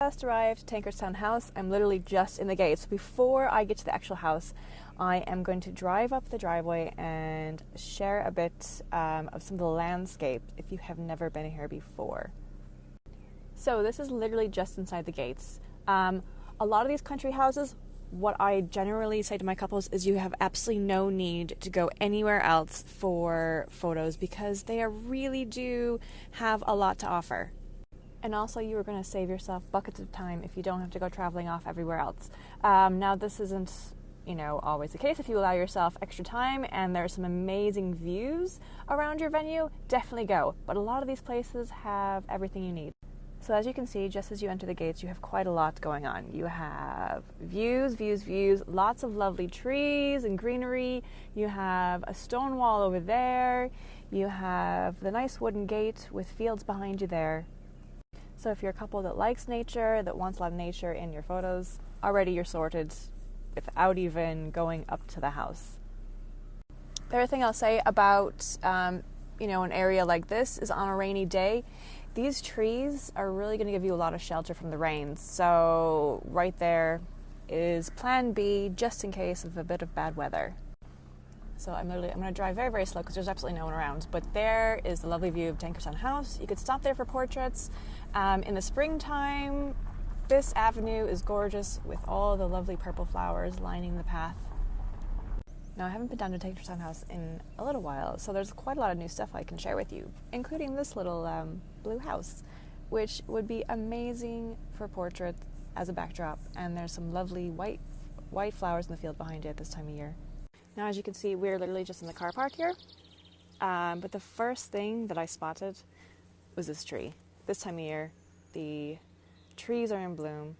Just arrived at Tankardstown house. I'm literally just in the gate. So before I get to the actual house, I am going to drive up the driveway and share a bit of some of the landscape if you have never been here before. So this is literally just inside the gates. A lot of these country houses, what I generally say to my couples is you have absolutely no need to go anywhere else for photos because they really do have a lot to offer. And also you are going to save yourself buckets of time if you don't have to go traveling off everywhere else. Now this isn't, always the case. If you allow yourself extra time and there are some amazing views around your venue, definitely go. But a lot of these places have everything you need. So as you can see, just as you enter the gates, you have quite a lot going on. You have views, lots of lovely trees and greenery. You have a stone wall over there. You have the nice wooden gate with fields behind you there. So if you're a couple that likes nature, that wants a lot of nature in your photos, already you're sorted without even going up to the house. The other thing I'll say about, an area like this is on a rainy day, these trees are really going to give you a lot of shelter from the rains. So right there is plan B just in case of a bit of bad weather. So I'm going to drive very, very slow because there's absolutely no one around. But there is the lovely view of Tankardstown House. You could stop there for portraits. In the springtime, this avenue is gorgeous with all the lovely purple flowers lining the path. Now, I haven't been down to Tankardstown House in a little while, so there's quite a lot of new stuff I can share with you, including this little blue house, which would be amazing for portraits as a backdrop. And there's some lovely white flowers in the field behind it at this time of year. Now, as you can see, we're literally just in the car park here. But the first thing that I spotted was this tree. This time of year, the trees are in bloom.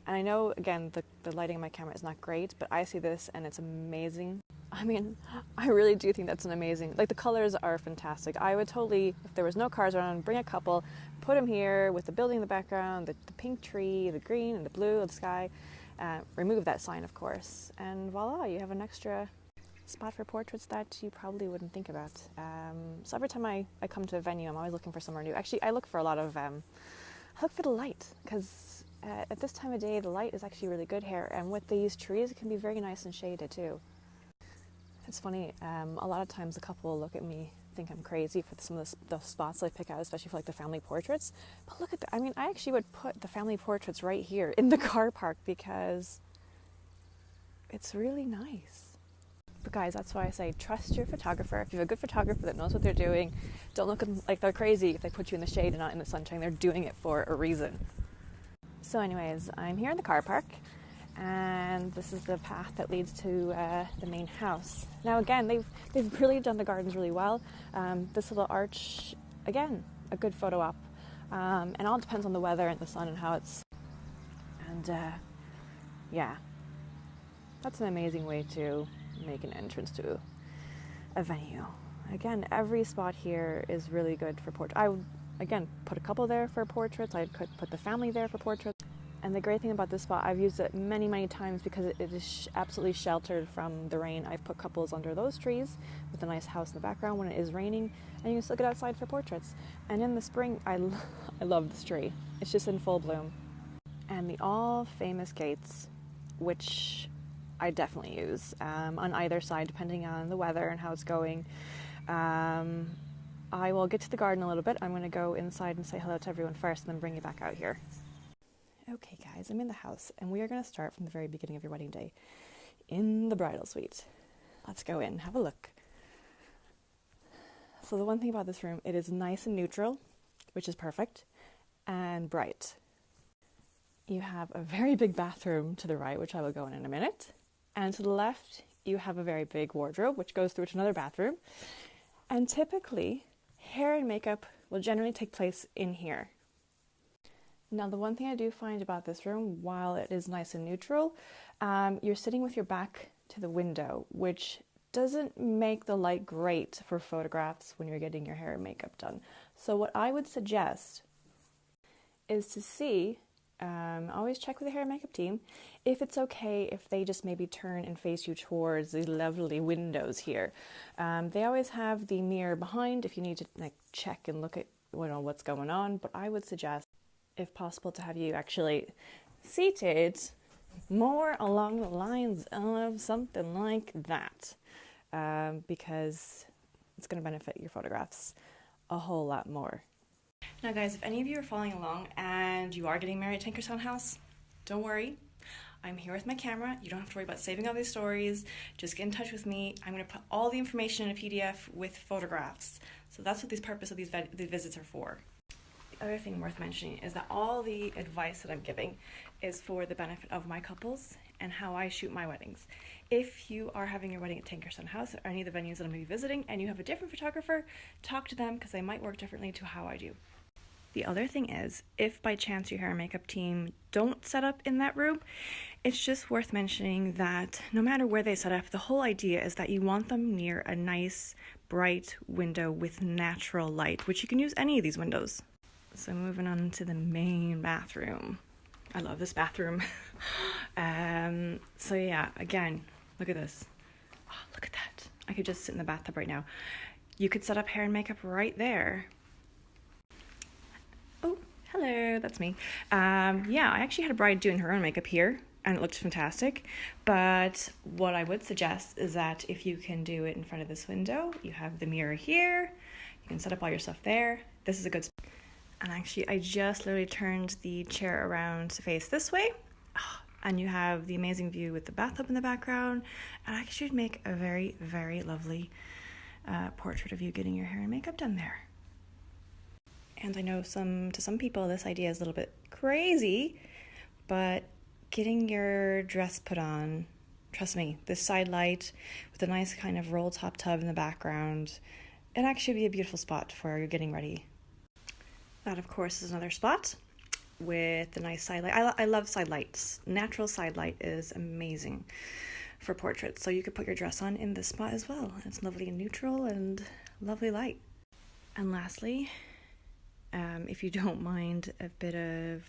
And I know, again, the lighting on my camera is not great, but I see this and it's amazing. I mean, I really do think that's an amazing... the colors are fantastic. I would totally, if there was no cars around, bring a couple, put them here with the building in the background, the pink tree, the green and the blue of the sky. Remove that sign, of course. And voila, you have an extra spot for portraits that you probably wouldn't think about. So every time I come to a venue, I'm always looking for somewhere new. Actually, I look for a lot of... I look for the light, because at this time of day, the light is actually really good here. And with these trees, it can be very nice and shaded too. It's funny, a lot of times a couple will look at me, think I'm crazy for some of the spots I pick out, especially for the family portraits. But look at that. I mean, I actually would put the family portraits right here in the car park because it's really nice. But guys, that's why I say trust your photographer. If you have a good photographer that knows what they're doing, don't look at them like they're crazy if they put you in the shade and not in the sunshine. They're doing it for a reason. So anyways, I'm here in the car park, and this is the path that leads to the main house. Now again, they've really done the gardens really well. This little arch, again, a good photo op. And it all depends on the weather and the sun and how it's... And yeah, that's an amazing way to make an entrance to a venue. Again, every spot here is really good for portraits. I would, again, put a couple there for portraits. I could put the family there for portraits. And the great thing about this spot, I've used it many, many times because it is absolutely sheltered from the rain. I've put couples under those trees with a nice house in the background when it is raining, and you can still get outside for portraits. And in the spring, I love this tree. It's just in full bloom. And the all-famous gates, which I definitely use on either side, depending on the weather and how it's going. I will get to the garden a little bit. I'm going to go inside and say hello to everyone first, and then bring you back out here. Okay, guys, I'm in the house, and we are going to start from the very beginning of your wedding day in the bridal suite. Let's go in, have a look. So the one thing about this room, it is nice and neutral, which is perfect, and bright. You have a very big bathroom to the right, which I will go in a minute. And to the left, you have a very big wardrobe, which goes through to another bathroom. And typically, hair and makeup will generally take place in here. Now, the one thing I do find about this room, while it is nice and neutral, you're sitting with your back to the window, which doesn't make the light great for photographs when you're getting your hair and makeup done. So what I would suggest is to see... always check with the hair and makeup team if it's okay if they just maybe turn and face you towards these lovely windows here. They always have the mirror behind if you need to check and look at what's going on, but I would suggest if possible, to have you actually seated more along the lines of something like that, because it's going to benefit your photographs a whole lot more. Now guys, if any of you are following along and you are getting married at Tankardstown House, don't worry. I'm here with my camera. You don't have to worry about saving all these stories. Just get in touch with me. I'm going to put all the information in a PDF with photographs. So that's what the purpose of these visits are for. The other thing worth mentioning is that all the advice that I'm giving is for the benefit of my couples and how I shoot my weddings. If you are having your wedding at Tankardstown House or any of the venues that I'm going to be visiting and you have a different photographer, talk to them because they might work differently to how I do. The other thing is, if by chance your hair and makeup team don't set up in that room, it's just worth mentioning that no matter where they set up, the whole idea is that you want them near a nice, bright window with natural light, which you can use any of these windows. So moving on to the main bathroom. I love this bathroom. So yeah, again, look at this. Oh, look at that. I could just sit in the bathtub right now. You could set up hair and makeup right there. Oh, hello, that's me. Yeah, I actually had a bride doing her own makeup here, and it looked fantastic. But what I would suggest is that if you can do it in front of this window, you have the mirror here, you can set up all your stuff there. This is a good spot. And actually, I just literally turned the chair around to face this way. Oh, and you have the amazing view with the bathtub in the background. And I actually would make a very, very lovely portrait of you getting your hair and makeup done there. And I know to some people this idea is a little bit crazy, but getting your dress put on, trust me, this side light with a nice kind of roll top tub in the background, it actually be a beautiful spot for you're getting ready. That, of course, is another spot with the nice side light. I love side lights. Natural side light is amazing for portraits. So you could put your dress on in this spot as well. It's lovely and neutral and lovely light. And lastly, if you don't mind a bit of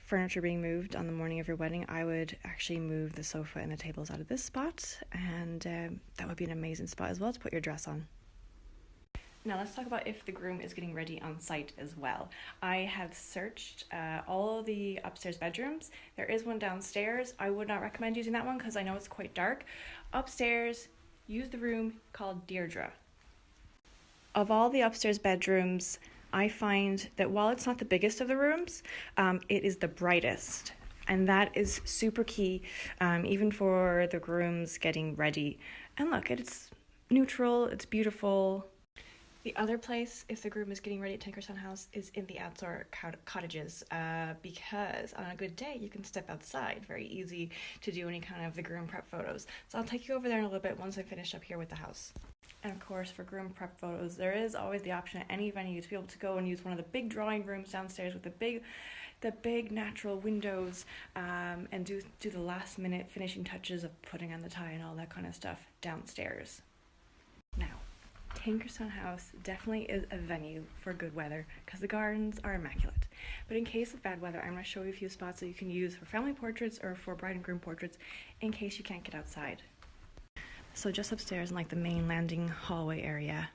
furniture being moved on the morning of your wedding, I would actually move the sofa and the tables out of this spot, and that would be an amazing spot as well to put your dress on. Now let's talk about if the groom is getting ready on site as well. I have searched all the upstairs bedrooms. There is one downstairs. I would not recommend using that one because I know it's quite dark. Upstairs, use the room called Deirdre. Of all the upstairs bedrooms, I find that while it's not the biggest of the rooms, it is the brightest. And that is super key, even for the grooms getting ready. And look, it's neutral, it's beautiful. The other place, if the groom is getting ready at Tankardstown House, is in the outdoor cottages, because on a good day, you can step outside. Very easy to do any kind of the groom prep photos. So I'll take you over there in a little bit once I finish up here with the house. And of course, for groom prep photos, there is always the option at any venue to be able to go and use one of the big drawing rooms downstairs with the big natural windows, and do the last minute finishing touches of putting on the tie and all that kind of stuff downstairs. Now, Tankardstown House definitely is a venue for good weather because the gardens are immaculate. But in case of bad weather, I'm going to show you a few spots that you can use for family portraits or for bride and groom portraits in case you can't get outside. So just upstairs in like the main landing hallway area,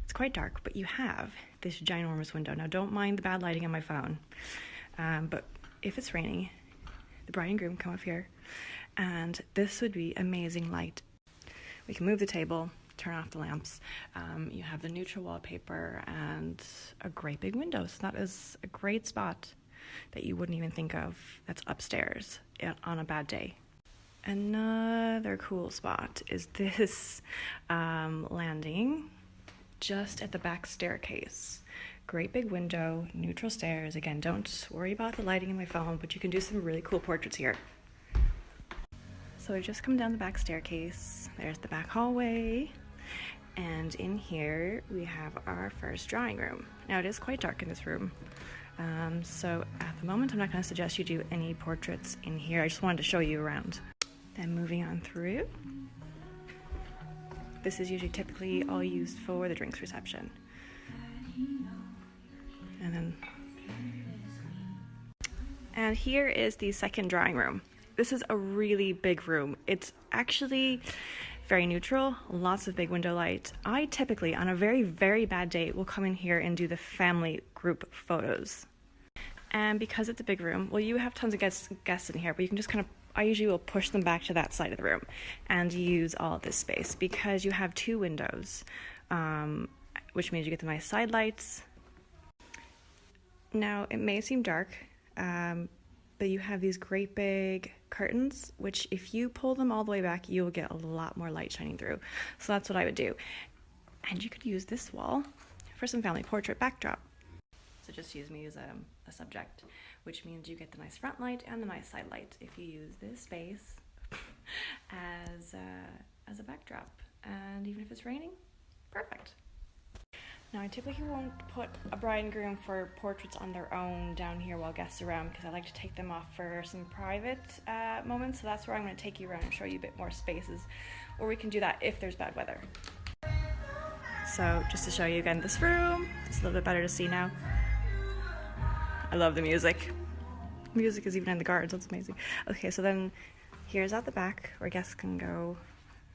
it's quite dark, but you have this ginormous window. Now don't mind the bad lighting on my phone, but if it's raining, the bride and groom come up here, and this would be amazing light. We can move the table, turn off the lamps. You have the neutral wallpaper and a great big window. So that is a great spot that you wouldn't even think of that's upstairs on a bad day. Another cool spot is this landing just at the back staircase. Great big window, neutral stairs. Again, don't worry about the lighting in my phone, but you can do some really cool portraits here. So we've just come down the back staircase. There's the back hallway. And in here we have our first drawing room. Now it is quite dark in this room. So at the moment I'm not going to suggest you do any portraits in here. I just wanted to show you around. Then moving on through. This is usually typically all used for the drinks reception. And here is the second drawing room. This is a really big room. It's actually very neutral, lots of big window light. I typically, on a very, very bad day, will come in here and do the family group photos. And because it's a big room, well, you have tons of guests in here, but you can just kind of, I usually will push them back to that side of the room and use all this space because you have 2 windows, which means you get the nice side lights. Now, it may seem dark, but you have these great big curtains, which if you pull them all the way back, you'll get a lot more light shining through. So that's what I would do. And you could use this wall for some family portrait backdrop. So just use me as a subject, which means you get the nice front light and the nice side light if you use this space as a backdrop. And even if it's raining, perfect. Now, I typically won't put a bride and groom for portraits on their own down here while guests are around because I like to take them off for some private moments. So that's where I'm going to take you around and show you a bit more spaces, or we can do that if there's bad weather. So just to show you again this room, it's a little bit better to see now. I love the music. Music is even in the gardens, that's amazing. Okay, so then here's out the back where guests can go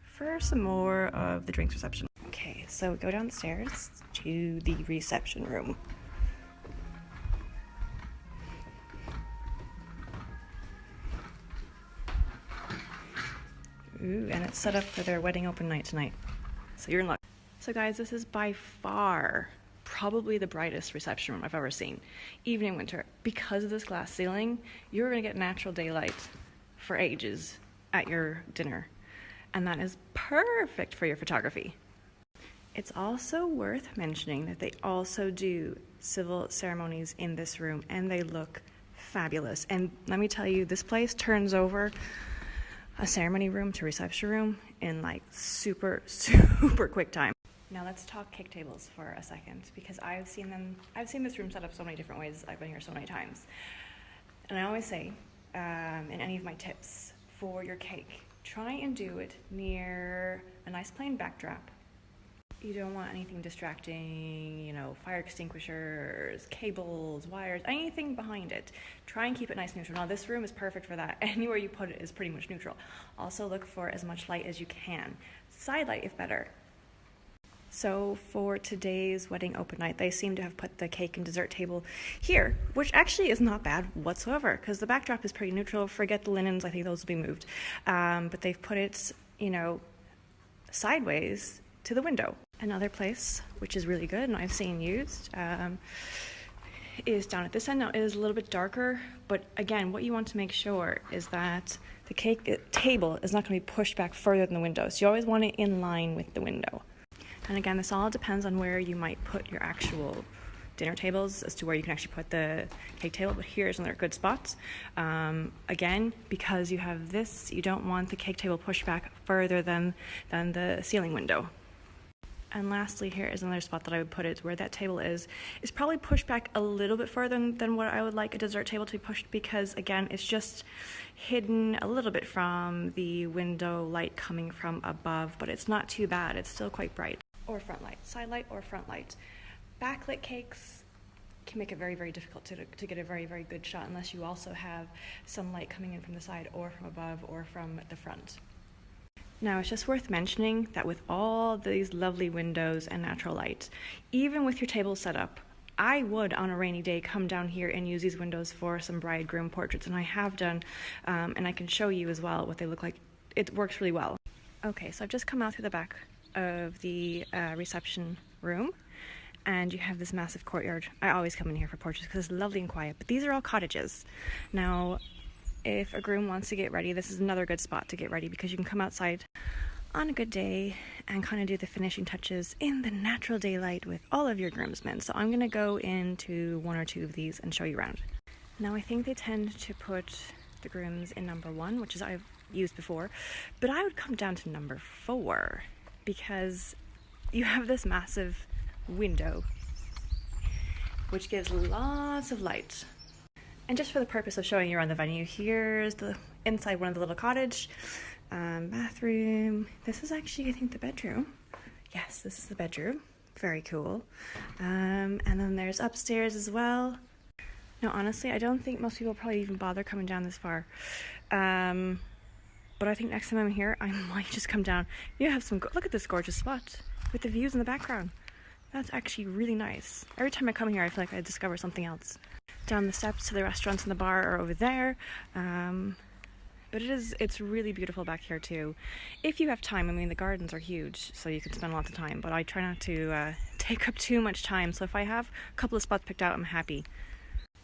for some more of the drinks reception. Okay, so go down the stairs to the reception room. Ooh, and it's set up for their wedding open night tonight. So you're in luck. So guys, this is by far probably the brightest reception room I've ever seen, even in winter. Because of this glass ceiling, you're gonna get natural daylight for ages at your dinner. And that is perfect for your photography. It's also worth mentioning that they also do civil ceremonies in this room, and they look fabulous. And let me tell you, this place turns over a ceremony room to reception room in like super quick time. Now let's talk cake tables for a second, because I've seen this room set up so many different ways. I've been here so many times. And I always say, in any of my tips for your cake, try and do it near a nice plain backdrop. You don't want anything distracting, you know, fire extinguishers, cables, wires, anything behind it. Try and keep it nice and neutral. Now this room is perfect for that. Anywhere you put it is pretty much neutral. Also look for as much light as you can. Side light if better. So for today's wedding open night, they seem to have put the cake and dessert table here, which actually is not bad whatsoever because the backdrop is pretty neutral. Forget the linens, I think those will be moved. But they've put it, you know, sideways to the window. Another place, which is really good and I've seen used, is down at this end. Now it is a little bit darker, but again, what you want to make sure is that the cake table is not going to be pushed back further than the window. So you always want it in line with the window. And again, this all depends on where you might put your actual dinner tables as to where you can actually put the cake table, but here's another good spot. Again, because you have this, you don't want the cake table pushed back further than the ceiling window. And lastly, here is another spot that I would put it where that table is probably pushed back a little bit further than what I would like a dessert table to be pushed, because again, it's just hidden a little bit from the window light coming from above, but it's not too bad. It's still quite bright. Or front light, side light or front light. Backlit cakes can make it very, very difficult to get a very, very good shot unless you also have some light coming in from the side or from above or from the front. Now, it's just worth mentioning that with all these lovely windows and natural light, even with your table set up, I would, on a rainy day, come down here and use these windows for some bride-groom portraits, and I have done, and I can show you as well what they look like. It works really well. Okay, so I've just come out through the back of the reception room, and you have this massive courtyard. I always come in here for portraits because it's lovely and quiet, but these are all cottages. Now, if a groom wants to get ready, this is another good spot to get ready because you can come outside on a good day and kind of do the finishing touches in the natural daylight with all of your groomsmen. So I'm going to go into one or two of these and show you around. Now, I think they tend to put the grooms in number 1, which is I've used before, but I would come down to number 4 because you have this massive window which gives lots of light. And just for the purpose of showing you around the venue, here's the inside one of the little cottage. Bathroom. This is actually, I think, the bedroom. Yes, this is the bedroom. Very cool. And then there's upstairs as well. Now, honestly, I don't think most people probably even bother coming down this far. But I think next time I'm here, I might just come down. You have some, look at this gorgeous spot with the views in the background. That's actually really nice. Every time I come here, I feel like I discover something else. down the steps to the restaurants and the bar are over there. But it's really beautiful back here too. If you have time, I mean, the gardens are huge, so you can spend lots of time, but I try not to take up too much time, so if I have a couple of spots picked out, I'm happy.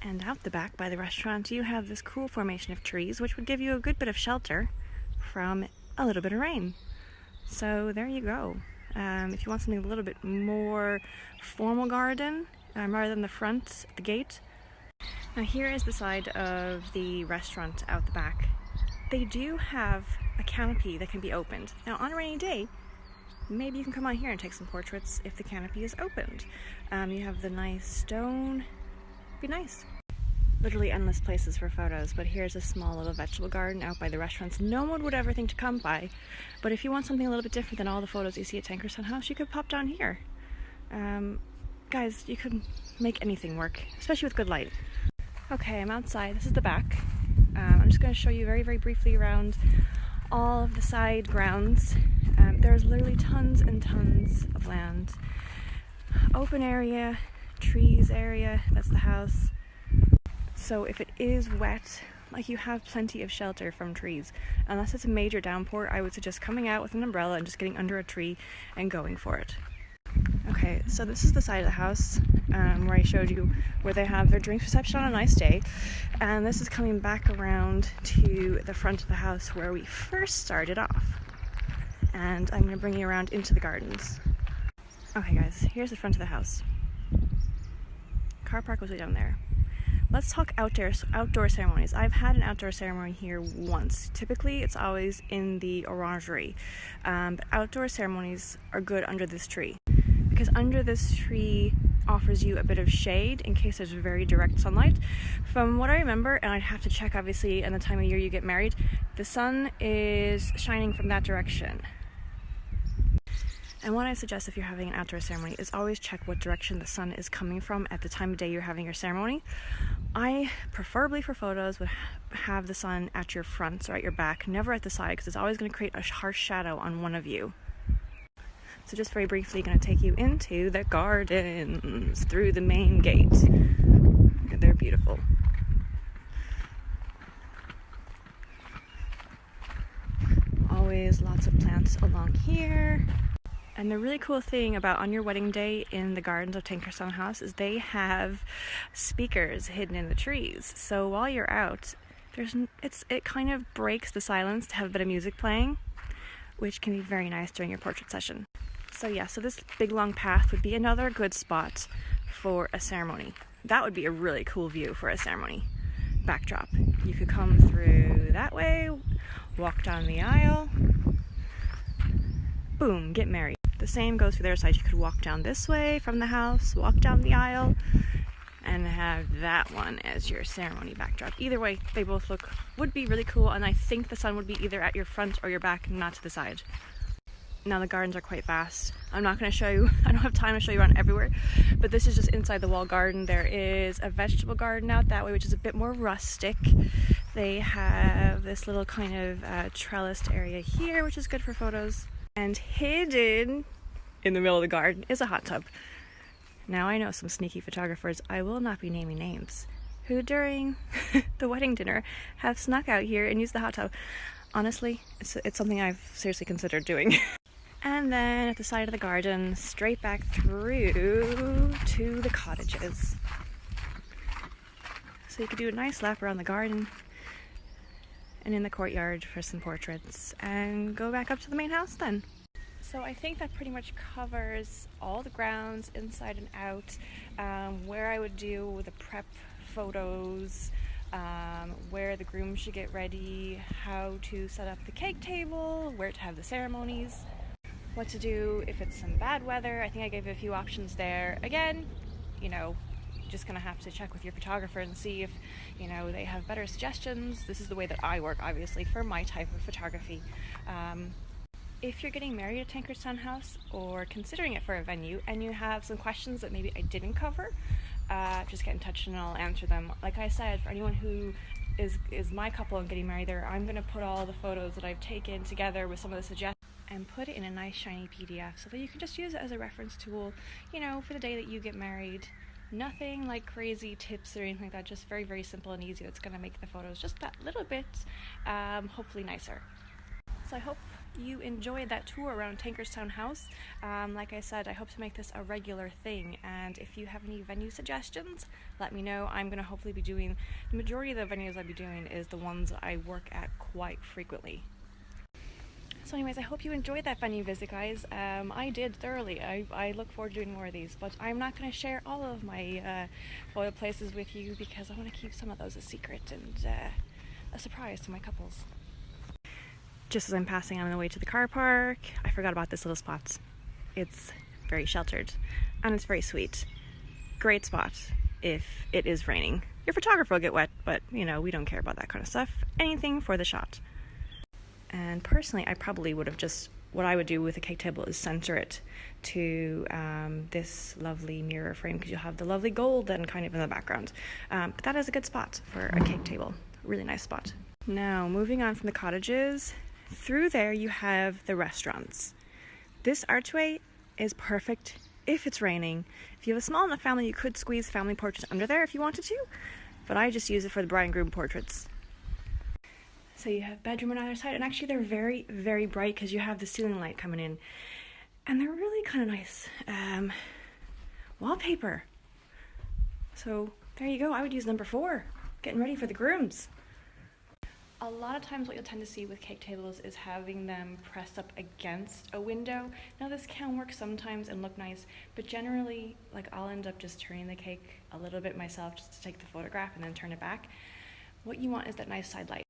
And out the back by the restaurant, you have this cool formation of trees, which would give you a good bit of shelter from a little bit of rain. So there you go. If you want something a little bit more formal garden, rather than the front, the gate. Now here is the side of the restaurant out the back. They do have a canopy that can be opened. Now on a rainy day, maybe you can come on here and take some portraits if the canopy is opened. You have the nice stone. Be nice. Literally endless places for photos, but here's a small little vegetable garden out by the restaurants. No one would ever think to come by, but if you want something a little bit different than all the photos you see at Tankardstown House, you could pop down here. Guys, you could make anything work, especially with good light. Okay, I'm outside. This is the back. I'm just going to show you very, very briefly around all of the side grounds. There's literally tons and tons of land. Open area, trees area, that's the house. So if it is wet, like, you have plenty of shelter from trees. Unless it's a major downpour, I would suggest coming out with an umbrella and just getting under a tree and going for it. Okay, so this is the side of the house where I showed you where they have their drinks reception on a nice day, and this is coming back around to the front of the house where we first started off, and I'm going to bring you around into the gardens. Okay guys, here's the front of the house. Car park was way down there. Let's talk outdoor ceremonies. I've had an outdoor ceremony here once. Typically it's always in the orangery, but outdoor ceremonies are good under this tree, because under this tree offers you a bit of shade in case there's very direct sunlight. From what I remember, and I'd have to check obviously and the time of year you get married, the sun is shining from that direction. And what I suggest if you're having an outdoor ceremony is always check what direction the sun is coming from at the time of day you're having your ceremony. I, preferably for photos, would have the sun at your front or at your back, never at the side, because it's always going to create a harsh shadow on one of you. So just very briefly, going to take you into the gardens through the main gate. They're beautiful. Always lots of plants along here. And the really cool thing about on your wedding day in the gardens of Tankardstown House is they have speakers hidden in the trees. So while you're out, it kind of breaks the silence to have a bit of music playing, which can be very nice during your portrait session. So yeah, so this big long path would be another good spot for a ceremony. That would be a really cool view for a ceremony backdrop. You could come through that way, walk down the aisle, boom, get married. The same goes for their side. You could walk down this way from the house, walk down the aisle, and have that one as your ceremony backdrop. Either way, they both would be really cool, and I think the sun would be either at your front or your back, not to the side. Now the gardens are quite vast. I'm not going to show you, I don't have time to show you around everywhere, but this is just inside the wall garden. There is a vegetable garden out that way, which is a bit more rustic. They have this little kind of trellised area here, which is good for photos. And hidden in the middle of the garden is a hot tub. Now I know some sneaky photographers, I will not be naming names, who during the wedding dinner have snuck out here and used the hot tub. Honestly, it's something I've seriously considered doing. And then at the side of the garden, straight back through to the cottages. So you could do a nice lap around the garden and in the courtyard for some portraits, and go back up to the main house then. So I think that pretty much covers all the grounds inside and out, where I would do the prep photos, where the groom should get ready, how to set up the cake table, where to have the ceremonies, what to do if it's some bad weather. I think I gave you a few options there. Again, you know, just gonna have to check with your photographer and see if, you know, they have better suggestions. This is the way that I work, obviously, for my type of photography. If you're getting married at Tankardstown House or considering it for a venue and you have some questions that maybe I didn't cover, just get in touch and I'll answer them. Like I said, for anyone who is my couple and getting married there, I'm gonna put all the photos that I've taken together with some of the suggestions and put it in a nice shiny PDF so that you can just use it as a reference tool, you know, for the day that you get married. Nothing like crazy tips or anything like that, just very, very simple and easy that's going to make the photos just that little bit hopefully nicer. So I hope you enjoyed that tour around Tankardstown House. Like I said, I hope to make this a regular thing, and if you have any venue suggestions, let me know. I'm going to hopefully be doing, the majority of the venues I'll be doing is the ones I work at quite frequently. So anyways, I hope you enjoyed that venue visit, guys. I did thoroughly. I look forward to doing more of these, but I'm not going to share all of my photo places with you because I want to keep some of those a secret and a surprise to my couples. Just as I'm passing on the way to the car park, I forgot about this little spot. It's very sheltered and it's very sweet. Great spot if it is raining. Your photographer will get wet, but you know, we don't care about that kind of stuff. Anything for the shot. And personally, I probably would have just, what I would do with a cake table is center it to this lovely mirror frame, because you'll have the lovely gold then kind of in the background. But that is a good spot for a cake table. Really nice spot. Now, moving on from the cottages, through there you have the restaurants. This archway is perfect if it's raining. If you have a small enough family, you could squeeze family portraits under there if you wanted to, but I just use it for the bride and groom portraits. So you have bedroom on either side, and actually they're very, very bright because you have the ceiling light coming in. And they're really kind of nice wallpaper. So there you go, I would use number 4, getting ready for the grooms. A lot of times what you'll tend to see with cake tables is having them pressed up against a window. Now this can work sometimes and look nice, but generally, like, I'll end up just turning the cake a little bit myself just to take the photograph and then turn it back. What you want is that nice side light.